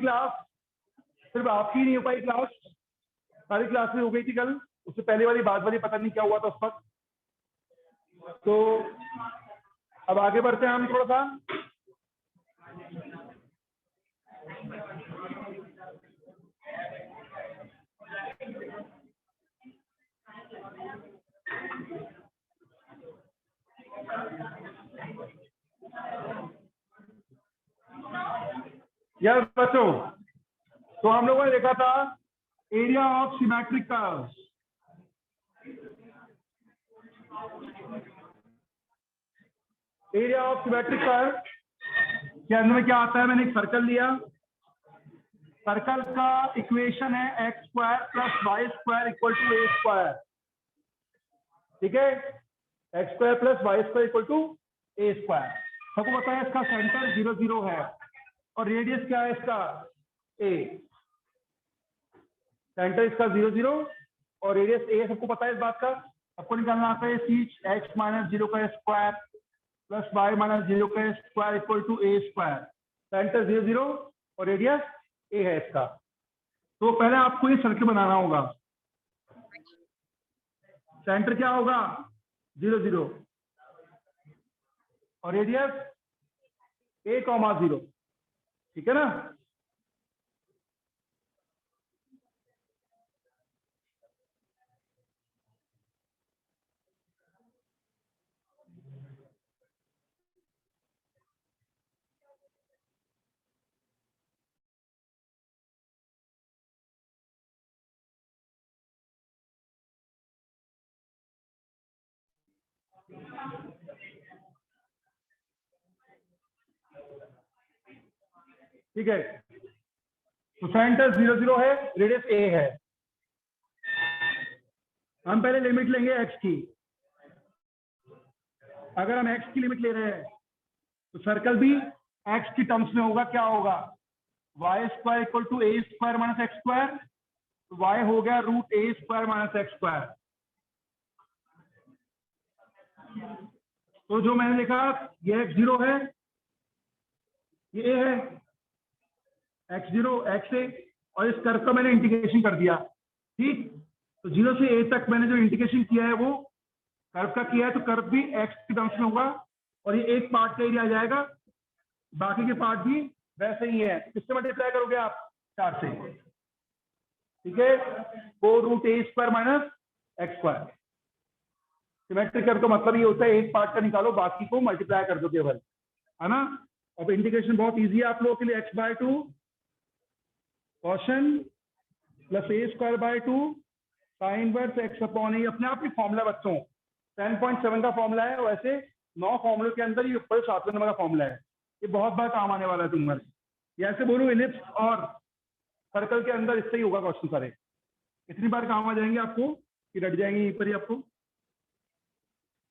Class सिर्फ आपकी नहीं हो पाई, क्लास सारी क्लास में हो गई थी कल, उससे पहले वाली बात वाली पता नहीं क्या हुआ था उस वक्त। तो अब आगे बढ़ते हैं हम थोड़ा सा। यस बच्चों, तो हम लोगों ने देखा था area of symmetric curves. Area of symmetric curve के अंदर में क्या आता है, मैंने एक सर्कल लिया, सर्कल का इक्वेशन है x square plus y square equal to a square. ठीक है, x square plus y square equal to a square. सबको पता है इसका सेंटर 0 0 है और रेडियस क्या है इसका ए। सेंटर इसका 0 0 और रेडियस ए, सबको पता है इस बात का। आपको निकालना आता है सीच एक्स माइनस 0 का स्क्वायर प्लस वाई माइनस 0 का square equal to a square. Centre 0 0 और रेडियस ए है इसका। तो पहले आपको ये सर्कल बनाना होगा। सेंटर क्या होगा 0 0 और रेडियस ए कॉमा 0। ठीक है ना। ठीक है, तो सेंटर 0 0 है, रेडियस ए है। हम पहले लिमिट लेंगे एक्स की। अगर हम एक्स की लिमिट ले रहे हैं तो सर्कल भी एक्स की टर्म्स में होगा। क्या होगा, y square equal to a square minus x square. Y हो गया root a square minus x square. तो जो मैंने लिखा ये एक्स 0 है, ये ए है, एक्स 0 एक्स ए, और इस कर्व का मैंने इंटीग्रेशन कर दिया। ठीक, तो 0 से ए तक मैंने जो इंटीग्रेशन किया है वो कर्व का किया है, तो कर्व भी एक्स की टर्म्स में होगा और ये एक पार्ट का एरिया आ जाएगा, बाकी के पार्ट भी वैसे ही है। किससे मल्टीप्लाई करोगे आप, 4 से। ठीक है, 4 root a square minus x square. Symmetric curve का मतलब ये होता है एक पार्ट का निकालो, बाकी को मल्टीप्लाई कर दो केवल, है ना। अब इंटीग्रेशन बहुत इजी है आप लोगों के लिए। x/2 कॉशन plus a square by 2 sine inverse x upon a. अपने आप ही फॉर्मूला बच्चों 10.7 का फॉर्मूला है, वैसे 9 फॉर्मूले के अंदर ये ऊपर 7वें नंबर का फॉर्मूला है। ये बहुत बार काम आने वाला है तुम्हारे। ये ऐसे बोलूं इलिप्स और सर्कल के अंदर इससे ही होगा क्वेश्चन सारे। इतनी बार काम आ जाएंगे आपको कि रट जाएंगे यहीं पर ही आपको।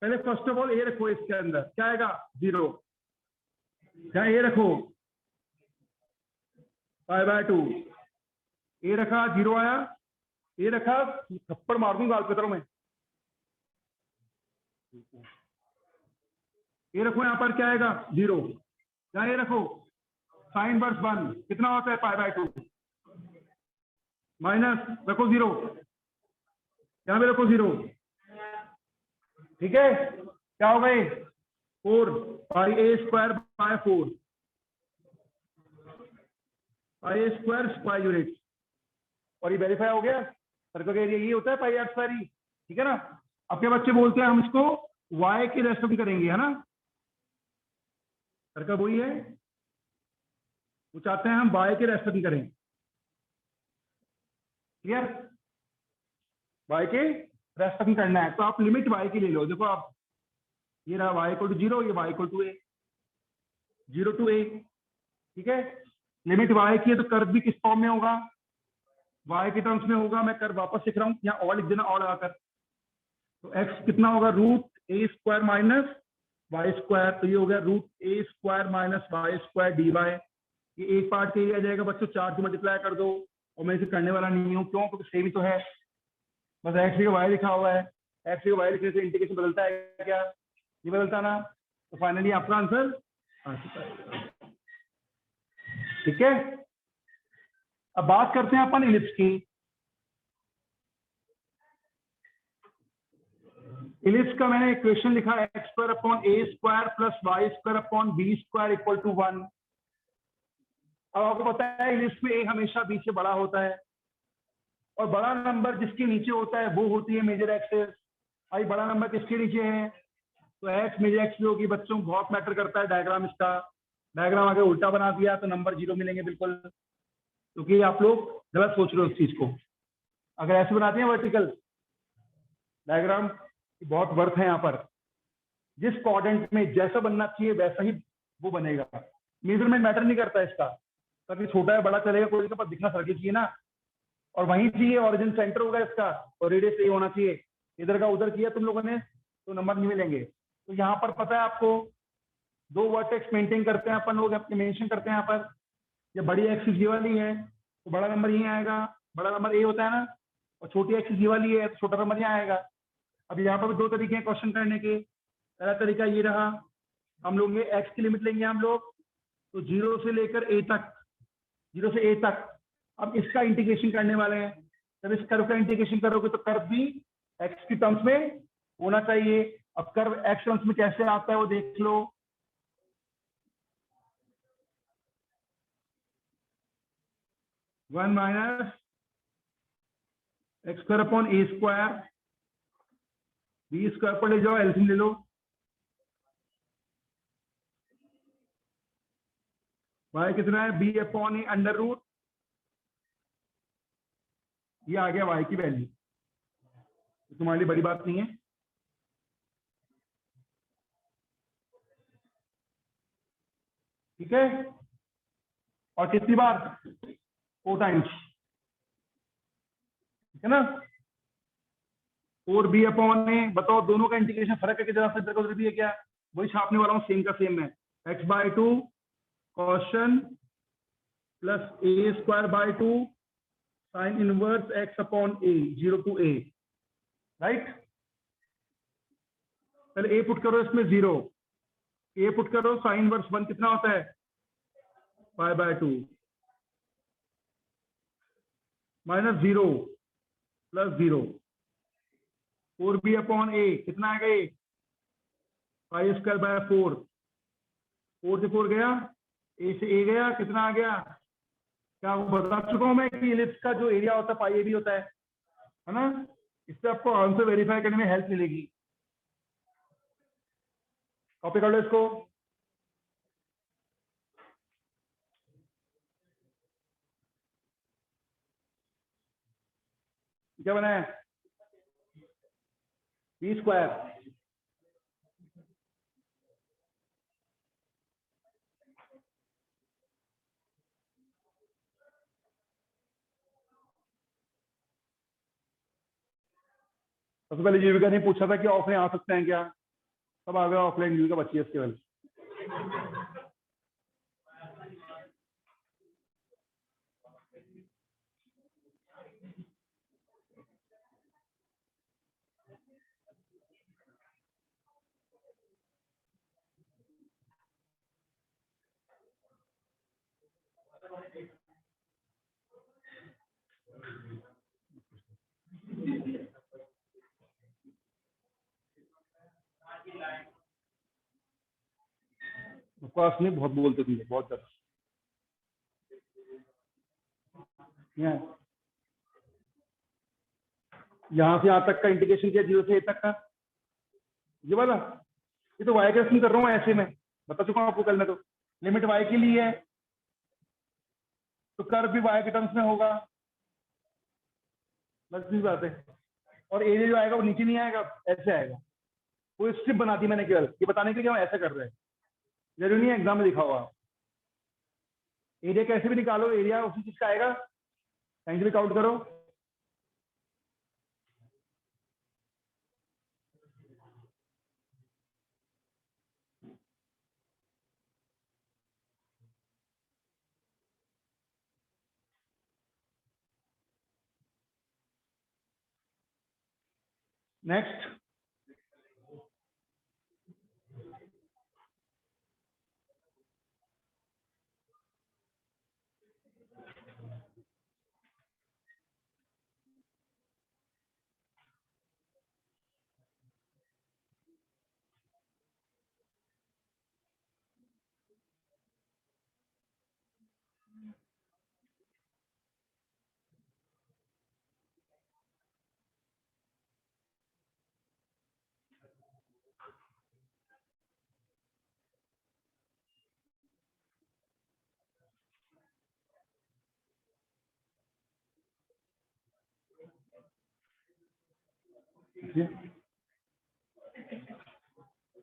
पहले फर्स्ट ऑफ ऑल ए रखो, इसके अंदर क्या आएगा 0। क्या ए रखो π/2, ए रखा 0 आया, ए रखा थप्पड़ मार दूंगा गाल में। ये रखो यहाँ पर क्या आएगा 0। क्या ये रखो साइन इनवर्स 1 कितना होता है π/2 माइनस रखो 0, यहाँ पे रखो 0। ठीक है, क्या हो गए 4 pi a square by 4 pi a square square unit, और ये वेरीफाई हो गया। सर्कल का एरिया ये होता है पाई आर स्क्वायर ही। ठीक है ना। अपने बच्चे बोलते हैं हम इसको y के रेस्पेक्ट करेंगे, है ना। सर्कल वही है, वो चाहते हैं हम y के रेस्पेक्ट करें। क्लियर, y के रेस्पेक्ट करना है तो आप लिमिट y की ले लो। देखो आप, ये रहा y इक्वल टू 0, ये y इक्वल टू a, 0 to a। ठीक है, लिमिट y की है तो कर्व भी किस फॉर्म में होगा, y के टर्म्स में होगा। मैं कर्व वापस लिख रहा हूँ, यहाँ और लिख देना, और लगाकर। तो x कितना होगा root a square minus y square, तो ये हो गया root a square minus y square d y. ये एक पार्ट के लिए आ जाएगा बच्चों, 4 से मल्टीप्लाई कर दो। और मैं इसे करने वाला नहीं हूँ, क्यों, क्योंकि सेम ही तो है, बस एक्स की वाई लिखा हुआ है। एक्स की वाई लिखने से इंटीग्रेशन बदलता है क्या, ये बदलता ना। तो फाइनली आपका आंसर आ चुका है। ठीक है, अब बात करते हैं अपन इलिप्स की। इलिप्स का मैंने इक्वेशन लिखा है x square upon a square plus y square upon b square equal to 1। अब आपको पता है इलिप्स में ए हमेशा बी से बड़ा होता है और बड़ा नंबर जिसके नीचे होता है वो होती है मेजर एक्सेस। भाई बड़ा नंबर किसके नीचे है? तो एक्स मेजर एक्स होगी। बच्चों को बहुत मैटर करता है डायग्राम इसका। डायग्राम अगर उल्टा बना दिया तो नंबर 0 मिलेंगे बिल्कुल, क्योंकि आप लोग गलत सोच रहे हो उस चीज को। अगर ऐसे बनाते हैं वर्टिकल डायग्राम की बहुत वर्थ है यहाँ पर। जिस क्वाड्रेंट में जैसा बनना चाहिए वैसा ही वो बनेगा। मेजरमेंट मैटर नहीं करता इसका, कभी छोटा है बड़ा चलेगा, कोई के पास दिखना सर्किल चाहिए ना। और वहीं चाहिए ओरिजिन सेंटर होगा इसका और रेडियस ये होना चाहिए। इधर का उधर किया तुम लोगों ने तो नंबर नहीं मिलेंगे। तो यहाँ पर पता है आपको दो वर्टेक्स मेंटेन करते हैं अपन लोग, अपने मेंशन करते हैं यहाँ पर। जब बड़ी एक्सिस ये वाली है तो बड़ा नंबर यहीं आएगा, बड़ा नंबर ए होता है ना। और छोटी एक्सिस ये वाली है तो छोटा नंबर यहाँ आएगा। अब यहाँ पर भी दो तरीके हैं क्वेश्चन करने के। पहला तरीका ये रहा, हम लोग एक्स की लिमिट लेंगे हम लोग तो 0 से लेकर ए तक, 0 से ए तक। अब इसका इंटीग्रेशन करने वाले हैं। जब इस कर्व का इंटीग्रेशन करोगे तो कर्व भी एक्स की टर्म्स में होना चाहिए। अब कर्व एक्स टर्म्स में कैसे आता है वो देख लो। One minus x square upon a square, b square पर ले जाओ, एलसीएम ले लो। वाई कितना है? B upon a under root, ये आ गया वाई की वैल्यू। तो तुम्हारे लिए बड़ी बात नहीं है। ठीक है, और कितनी बार? 4 टाइम्स, ठीक है ना। 4 बी अपॉन ए, बताओ दोनों का इंटीग्रेशन फर्क है कि जरा से उधर भी है क्या? वही छापने वाला हूँ, सेम का सेम है। एक्स बाय 2 कॉशन plus a square by 2 sine inverse x upon a, 0 to a, right. पहले ए पुट करो इसमें 0, ए पुट करो, साइन इनवर्स 1 कितना होता है? Pi by 2 minus 0 plus 0, 4 b upon a कितना आएगा? ए पाई स्क्वायर बाय 4, 4 से 4 गया, ए से ए गया, कितना आ गया? क्या आपको बता चुका हूं मैं कि इलिप्स का जो एरिया होता है पाई ए भी होता है ना। इससे आपको आंसर वेरीफाई करने में हेल्प मिलेगी। कॉपी कर लो इसको। क्या बना है? B square. सबसे पहले जीविका ने पूछा था कि ऑफलाइन आ सकते हैं क्या, सब आ गया ऑफलाइन। जीविका बची है केवल। बकवास नहीं, बहुत बोलते तुम, बहुत ज्यादा। यहाँ से यहाँ तक का इंटीग्रेशन किया 0 से ए तक का, ये वाला। ये तो वाई का कर रहा हूँ ऐसे में, बता चुका हूँ आपको कल में। तो लिमिट वाई के लिए है तो कर्व भी वाई के टर्म्स में होगा, बस इतनी बात है। और एरिया जो आएगा वो नीचे नहीं आएगा, ऐसे आएगा। कोई स्ट्रिप बना दी मैंने केवल ये बताने के लिए कि हम ऐसा कर रहे हैं, जरूरी नहीं है एग्जाम में लिखा हुआ। एरिया कैसे भी निकालो, एरिया उसी चीज का आएगा। साइंस भी काउंट करो। नेक्स्ट,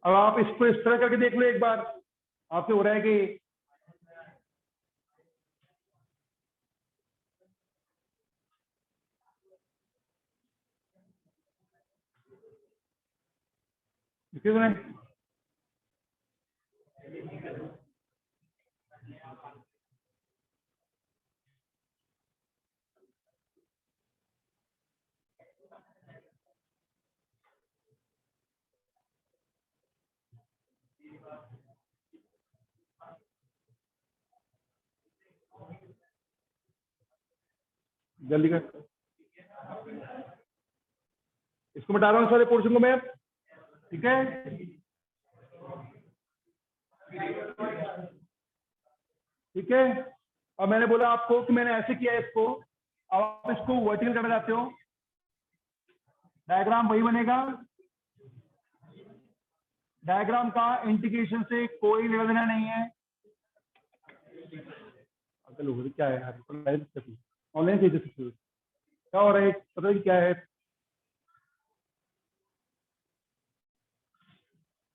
अब आप इसको इस तरह करके देख लो एक बार, आपसे हो रहा है कि किसने जल्दी कर, इसको मिटा रहा हूँ सारे पोर्शन को मैं, ठीक है। ठीक है, अब मैंने बोला आपको कि मैंने ऐसे किया इसको, अब आप इसको वर्टिकल करना चाहते हो, डायग्राम वही बनेगा, डायग्राम का इंटीग्रेशन से कोई लेना देना नहीं है। क्या है यार, ऑनलाइन क्या हो रहा है, पता नहीं क्या है।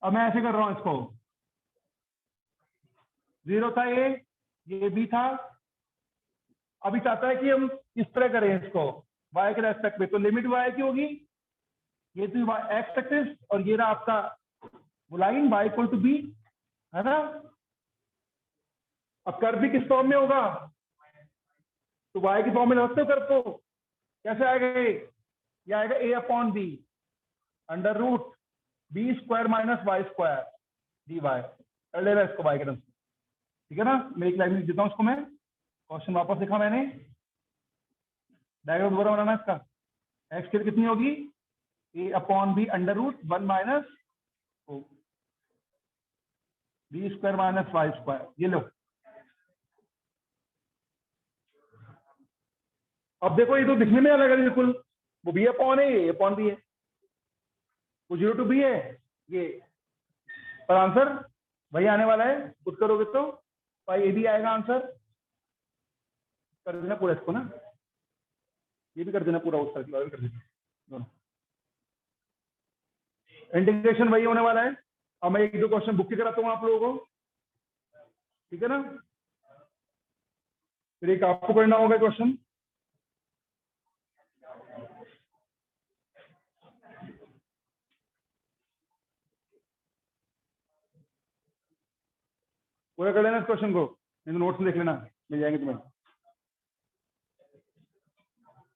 अब मैं ऐसे कर रहा हूं इसको, 0 था ये B था, अभी चाहता है कि हम इस तरह करें इसको y के रेस्पेक्ट में, तो लिमिट y की होगी, ये तो x एक्सिस और ये रहा आपका line y equal to b, है ना। अब कर्व भी किस फॉर्म में होगा, तो y की फॉर्म में रखते हो कर्व को, कैसे आएगा ये आएगा a upon b under root b square minus y square dy, कर लेना इसको y के तरफ, ठीक है ना। मैं एक लाइन लिख देता हूं उसको, मैं क्वेश्चन वापस लिखा मैंने, डायग्राम दोबारा बनाना इसका, x की कितनी होगी a upon b under root 1 minus b square minus y square, ये लो। अब देखो ये तो दिखने में अलग है बिल्कुल, वो b अपॉन है, ये अपॉन b है, वो 0 टू b है ये, पर आंसर वही आने वाला है, कुछ करोगे तो ये भी आएगा आंसर, कर देना पूरा इसको ना, ये भी कर देना पूरा, उस सर्किल कर देना दोनों, इंटीग्रेशन वही होने वाला है। अब मैं एक दो क्वेश्चन बुक के कराता हूँ आप लोगों को, ठीक है ना। फिर एक आपको करना होगा क्वेश्चन, पूरा कर लेना इस क्वेश्चन को, नहीं तो नोट्स में देख लेना, मिल जाएंगे तुम्हें,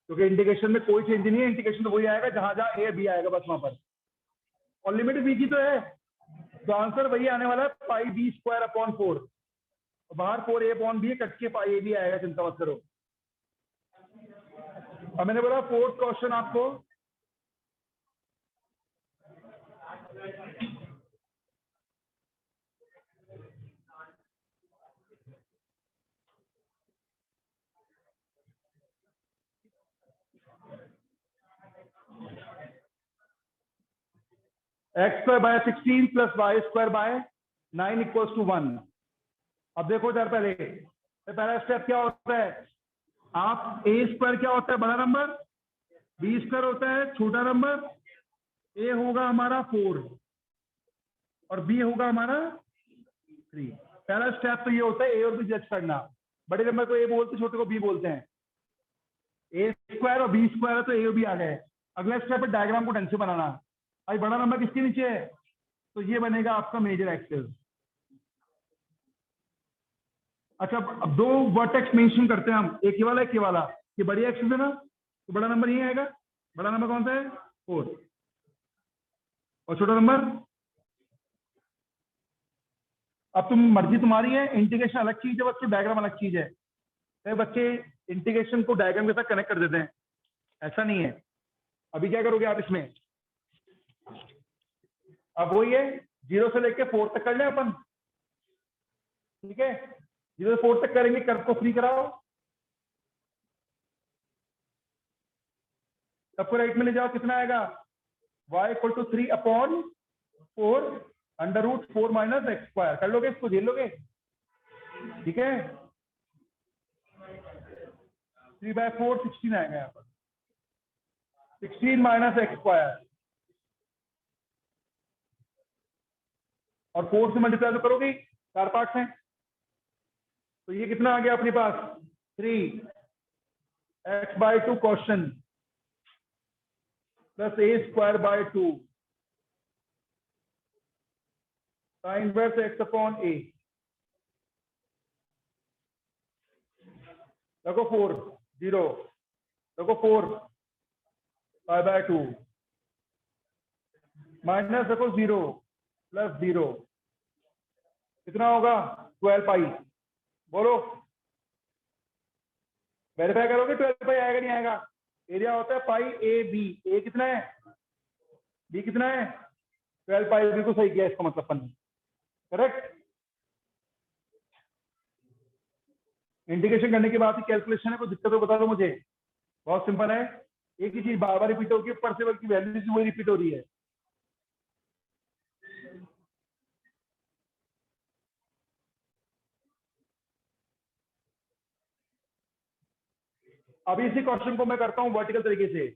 क्योंकि इंटीग्रेशन में कोई चेंज नहीं है, इंटीग्रेशन तो वही आएगा जहां जहां ए बी आएगा बस वहां पर, और लिमिट बी की तो है, तो आंसर वही आने वाला है पाई बी स्क्वायर अपॉन 4, बाहर 4 ए अपॉन बी कट के पाई ए बी आएगा, चिंता मत करो। अब मैंने बोला फोर्थ क्वेश्चन आपको, एक्स स्क्वायर बाय 16 प्लस y square by 9 equals to 1। अब देखो इधर पहला स्टेप क्या होता है, आप ए स्क्वायर क्या होता है बड़ा नंबर, बी स्क्वायर होता है छोटा नंबर, ए होगा हमारा 4 और बी होगा हमारा 3। पहला स्टेप तो ये होता है ए और बी जज करना, बड़े नंबर को ए बोलते हैं, छोटे को बी बोलते हैं, ए स्क्वायर और बी स्क्वायर है तो ए और बी आ गए। अगला स्टेप है डायग्राम को ढंग से बनाना, भाई बड़ा नंबर किसके नीचे है, तो ये बनेगा आपका मेजर एक्सिस। अच्छा अब दो वर्टेक्स मेंशन करते हैं हम, एक ये वाला एक ये वाला, ये बड़ी एक्सिस है ना, तो बड़ा नंबर ये आएगा, बड़ा नंबर कौन सा है 4, और छोटा नंबर, अब तुम मर्जी तुम्हारी है, इंटीग्रेशन अलग चीज है बच्चों, डायग्राम अलग चीज है, तो बच्चे इंटीग्रेशन को डायग्राम के साथ कनेक्ट कर देते हैं, ऐसा नहीं है। अभी क्या करोगे आप इसमें, अब वही है 0 से लेके 4 तक कर लें अपन, ठीक है, 0 से 4 तक करेंगे, कर्व को फ्री कराओ, सबको राइट में ले जाओ, कितना आएगा y equal to 3 upon 4 under root 4 minus x square, कर लोगे इसको, झेल लोगे, ठीक है, 3/4 16 आएगा यहाँ पर, 16 माइनस एक्स स्क्वायर, और 4 से मल्टीप्लाई तो करोगे, 4 पार्ट्स हैं, तो ये कितना आ गया अपने पास 3x/2 question plus a²/2 sin inverse x/a। रखो 4 0, रखो 4 π/2 माइनस रखो 0 प्लस 0, कितना होगा 12 पाई। बोलो वेरीफाई करोगे 12 पाई आएगा नहीं आएगा। एरिया होता है पाई ए बी, ए कितना है, बी कितना है 12 पाई। बिल्कुल सही किया इसका मतलब अपन, करेक्ट। इंटीग्रेशन करने के बाद ही कैलकुलेशन है, कोई दिक्कत हो बता दो मुझे, बहुत सिंपल है। एक ही चीज बार बार रिपीट होगी, परसेवल की वैल्यू वही रिपीट हो रही है। अभी इसी क्वेश्चन को मैं करता हूं वर्टिकल तरीके से।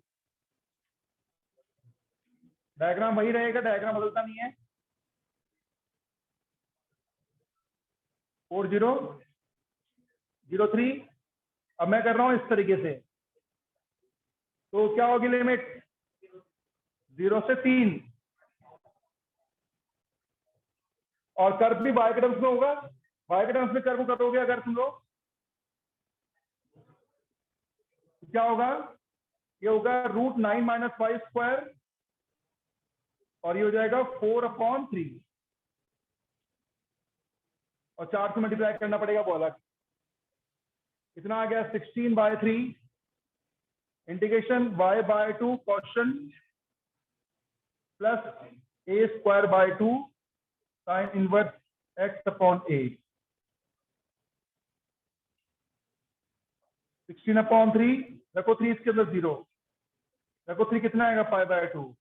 डायग्राम वही रहेगा, डायग्राम बदलता नहीं है। 4003। अब मैं कर रहा हूं इस तरीके से, तो क्या होगी लिमिट 0 से 3, और कर्व भी वाई के टर्म्स में होगा। वाई के टर्म्स में कर्व करोगे अगर तुम लोग, क्या होगा, ये होगा √9 - 5² और ये हो जाएगा 4/3, और 4 से मल्टीप्लाई करना पड़ेगा बोला। कितना आ गया 16/3 integration y/2 question plus a²/2 sin inverse x/a। 16/3 रखो 3 इसके अंदर 0, रखो 3 कितना आएगा π/2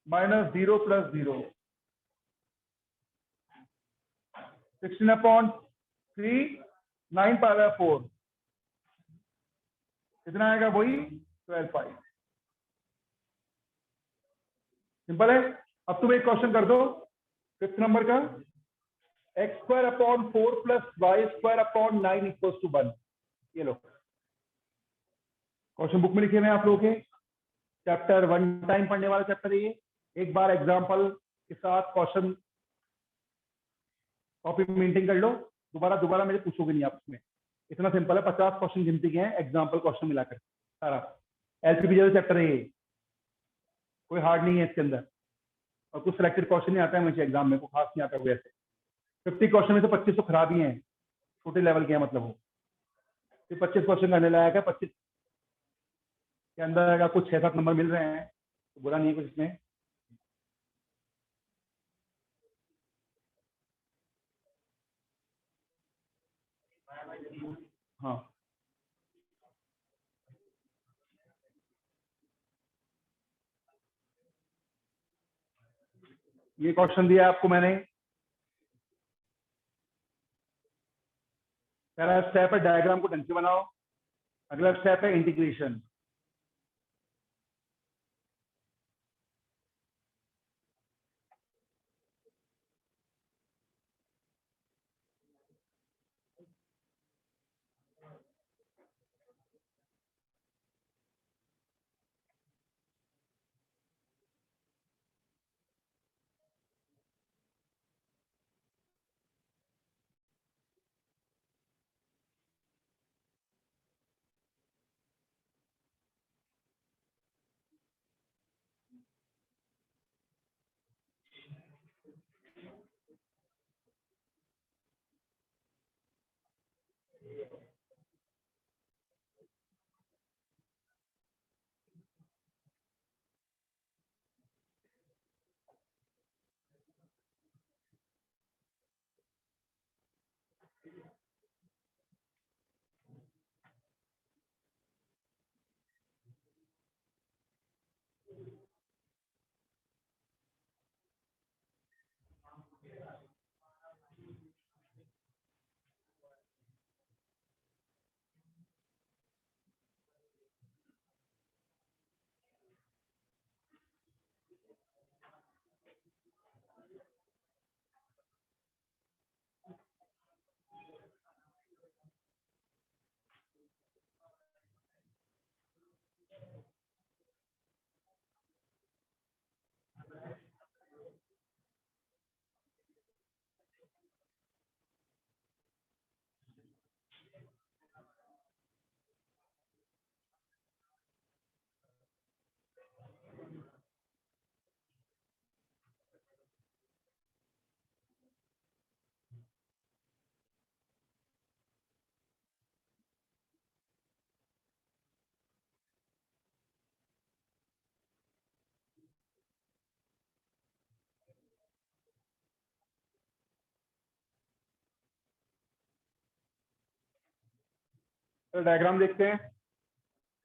माइनस 0 प्लस 0। 16/3 9 π/4 कितना आएगा वही 12 पाई। सिंपल है। अब तुम एक क्वेश्चन कर दो 5th नंबर का, x²/4 प्लस y²/9 = 1। ये लो क्वेश्चन बुक में लिखे हुए हैं आप लोगों के, चैप्टर 1 टाइम पढ़ने वाला चैप्टर है ये। एक बार एग्जाम्पल के साथ क्वेश्चन कॉपी मेंटेन कर लो, दोबारा दोबारा मेरे पूछोगे नहीं आप उसमें। इतना सिंपल है, 50 क्वेश्चन गिनती के हैं एग्जाम्पल क्वेश्चन मिलाकर सारा। एलसीबी जैसा चैप्टर है ये, कोई हार्ड नहीं है इसके अंदर, और कुछ सिलेक्टेड क्वेश्चन नहीं आता है मुझे एग्जाम में, को खास नहीं आता वैसे। 50 क्वेश्चन में से 25 तो खराब ही हैं, छोटे लेवल के हैं मतलब वो। 25 क्वेश्चन करने लायक है, 25 के अंदर अगर कुछ 6-7 नंबर मिल रहे हैं तो बुरा नहीं है कुछ इसमें। हाँ ये क्वेश्चन दिया आपको मैंने। पहला स्टेप है डायग्राम को ढंग से बनाओ, अगला स्टेप है इंटीग्रेशन। तो डायग्राम देखते हैं।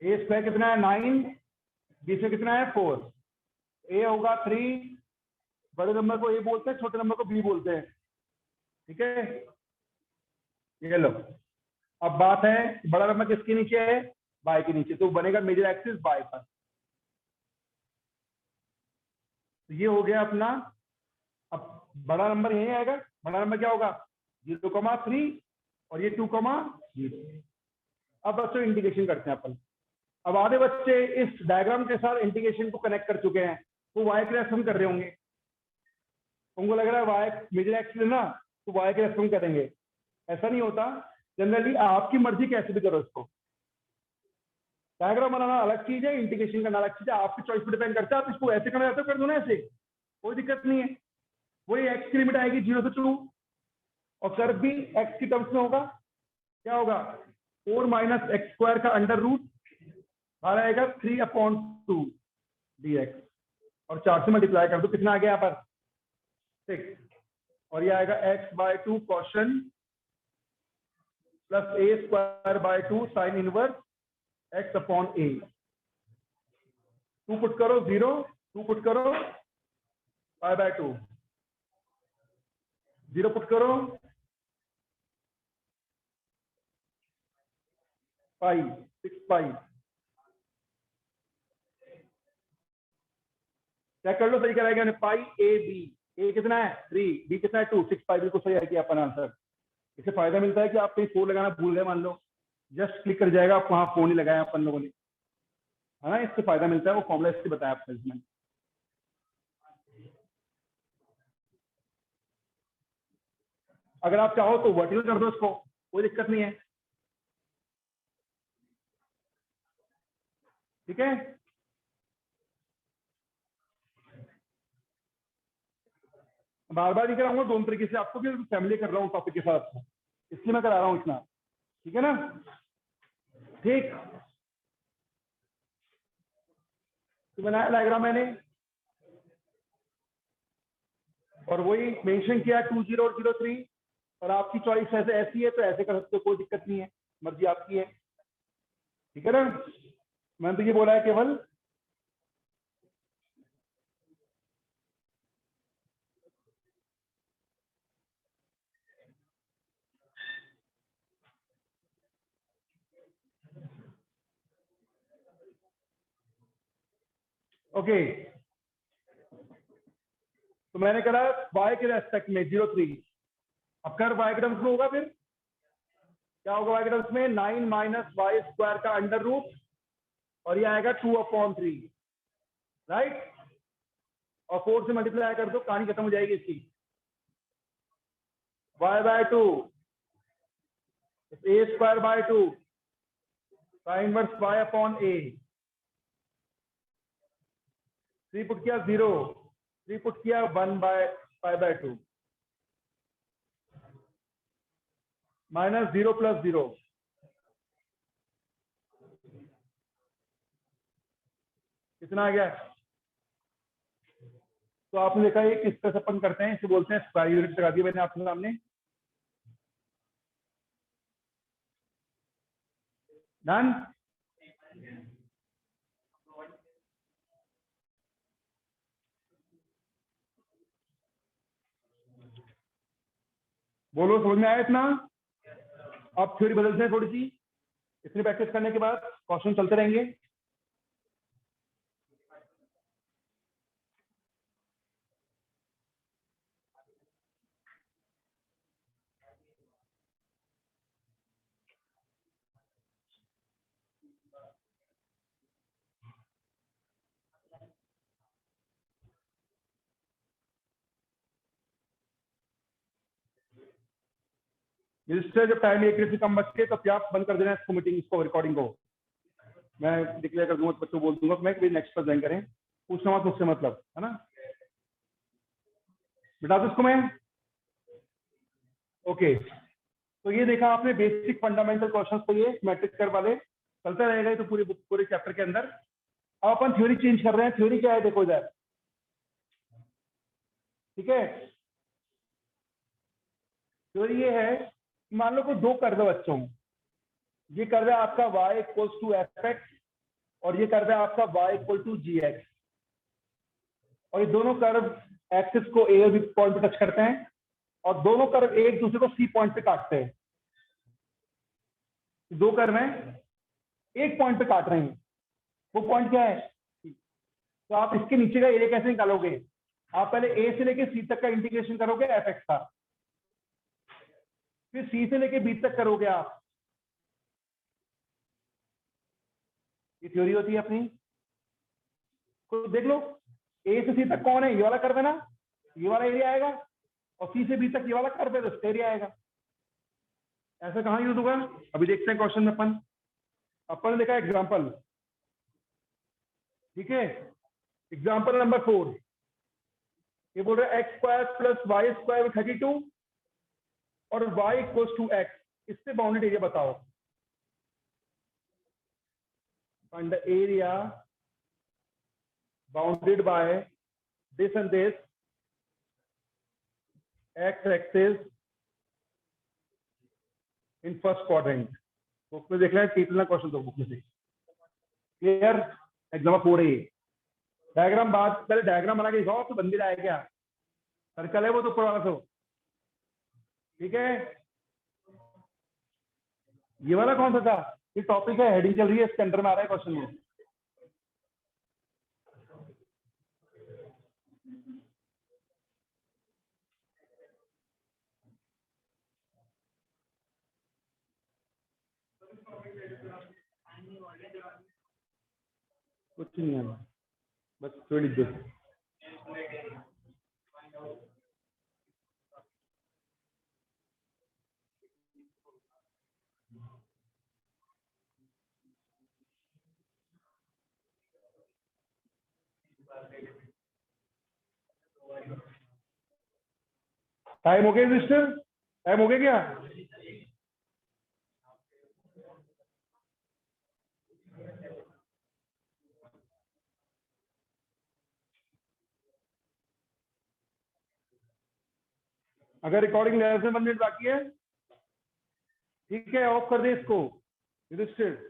ए स्क्वायर कितना है 9, बी से कितना है 4, ए होगा 3, बड़े नंबर को ए बोलते हैं, छोटे नंबर को बी बोलते हैं। ठीक है, ये लो। अब बात है बड़ा नंबर किसके नीचे है, बाय के नीचे, तो बनेगा मेजर एक्सिस बाय पर। तो ये हो गया अपना। अब बड़ा नंबर यही आएगा, बड़ा नंबर क्या होगा 0,3 और ये 2,0। अब बच्चों इंटीग्रेशन करते हैं अपन। अब आधे बच्चे इस डायग्राम के साथ इंटीग्रेशन को कनेक्ट कर चुके हैं, वो वाई के रेस्पॉन्ड कर रहे होंगे। उनको लग रहा है वाई मेजर एक्सिस है ना, तो वाई के रेस्पॉन्ड करेंगे। ऐसा नहीं होता, जनरली आपकी मर्जी कैसे भी करो इसको। डायग्राम बनाना अलग चीज है, इंटीग्रेशन करना अलग चीज है, आपकी चॉइस पर डिपेंड करता है। आप इसको ऐसे करना चाहते हो कर दो ना, ऐसे कोई दिक्कत नहीं है। वही एक्स की लिमिट आएगी 0 से 2, और कर्व भी एक्स की टर्म्स में होगा। क्या होगा 4 माइनस एक्स स्क्वायर का अंडर रूट बाहर आएगा 3/2 dx, और 4 से मल्टीप्लाई कर दो, कितना आ गया यहाँ पर 6, और ये आएगा x/2 कॉशन plus a²/2 sine inverse x/a। 2 put करो 0, 2 पुट करो π/2, 0 पुट करो पाई 6 पाई। चेक कर लो सही कराएगा पाई ए बी। ए कितना है 3, बी कितना है 2, 6 पाई बिल्कुल सही है कि अपन आंसर। इससे फायदा मिलता है कि आप कहीं 4 लगाना भूल गए, मान लो जस्ट क्लिक कर जाएगा, आप वहां 4 नहीं लगाया अपन लोगों ने, है ना। इससे फायदा मिलता है, वो फॉर्मूला इससे बताया आपने इसमें। अगर आप चाहो तो वर्टिकल कर दो इसको, कोई दिक्कत नहीं है। ठीक है, बार बार नहीं कराऊंगा, दोनों तरीके से आपको भी फैमिली कर रहा हूँ टॉपिक के साथ, इसलिए मैं करा रहा हूँ इतना। ठीक है ना, ठीक। तो बनाया डायग्राम मैंने, और वही मेंशन किया 20 और 03, और आपकी चॉइस ऐसे ऐसी है तो ऐसे कर सकते हो, कोई दिक्कत नहीं है, मर्जी आपकी है। ठीक है ना, मैंने तो ये बोला है केवल। ओके, तो मैंने करा y के रेस्पेक्ट में 03। अब कर y के टर्म्स में होगा, फिर क्या होगा y के टर्म्स में 9 माइनस वाई स्क्वायर का अंडर रूट, और ये आएगा 2/3, राइट। और 4 से मल्टीप्लाई कर दो, कहानी खत्म हो जाएगी इसकी। y/2 a²/2 sine inverse y/a। 3 put किया 0, 3 पुट किया 1/π/2 माइनस 0 प्लस 0। कितना आ गया। तो आपने देखा ये किस तरह से अपन करते हैं, इसे बोलते हैं स्क्वायर यूनिट। लगा दिया मैंने आपके सामने, डन। बोलो समझ में आया इतना। अब थ्योरी बदलते हैं थोड़ी सी, इतनी प्रैक्टिस करने के बाद क्वेश्चन चलते रहेंगे। इससे जब टाइम एक से कम बचे तो क्या आप बंद कर देना इसको, मीटिंग इसको, रिकॉर्डिंग को मैं डिक्लेयर कर दूंगा, बच्चों बोल दूंगा मैं कि नेक्स्ट पर ज्वाइन करें, पूछना मत मुझसे, मतलब है ना। बता दो इसको मैं। ओके, तो ये देखा आपने बेसिक फंडामेंटल क्वेश्चंस, तो ये मैट्रिक्स कर्व वाले चलता रहेगा ये तो पूरे बुक, पूरे चैप्टर के अंदर। अब अपन थ्योरी चेंज कर रहे हैं। थ्योरी क्या है देखो इधर, ठीक है। थ्योरी ये है, मान लो कोई दो कर्व बच्चों, ये कर रहा है आपका y equals to f x और ये कर रहा है आपका y equal to g x, और ये दोनों कर्व एक्सिस को ए और बी पॉइंट पे टच करते हैं और दोनों कर्व एक दूसरे को सी पॉइंट पे काटते हैं। दो कर्व हैं एक पॉइंट पे काट रहे हैं, वो पॉइंट क्या है? तो आप इसके नीचे का एरिया कैसे निकालोगे? आप पहले ए से लेके सी तक का इंटीग्रेशन करोगे एफ एक्स का, फिर सी से लेके बी तक करोगे आप। ये थ्योरी होती है अपनी। तो देख लो ए से सी तक कौन है? ये वाला कर्व है ना, ये वाला एरिया आएगा, और सी से बी तक ये वाला कर्व है तो इसका एरिया आएगा। ऐसा कहां यूज होगा? अभी देखते हैं क्वेश्चन में। अपन ने देखा एग्जांपल, ठीक है। एग्जांपल नंबर 4, ये बोल रहा है x square plus y square 32 और y इक्वल्स टू एक्स, इससे बाउंडेड एरिया बताओ। Find the area bounded by this and this x axis in first quadrant. Book में देख रहे हैं कितना क्वेश्चन दो बुक में से। क्लियर? एग्जाम 4 है। डायग्राम बात पहले डायग्राम बना के दिखाओ तो बंदी आएगा क्या? सर्कल है वो तो पूरा तो, ठीक है। ये वाला कौन सा था? ये टॉपिक है, हेडिंग चल रही है, इसके अंदर में आ रहा है क्वेश्चन में। कुछ नहीं है, बस थोड़ी देर। टाइम हो गया रजिस्टर? टाइम हो गया क्या? अगर रिकॉर्डिंग लेस देन 1 मिनट बाकी है, ठीक है, ऑफ कर दे इसको रजिस्टर।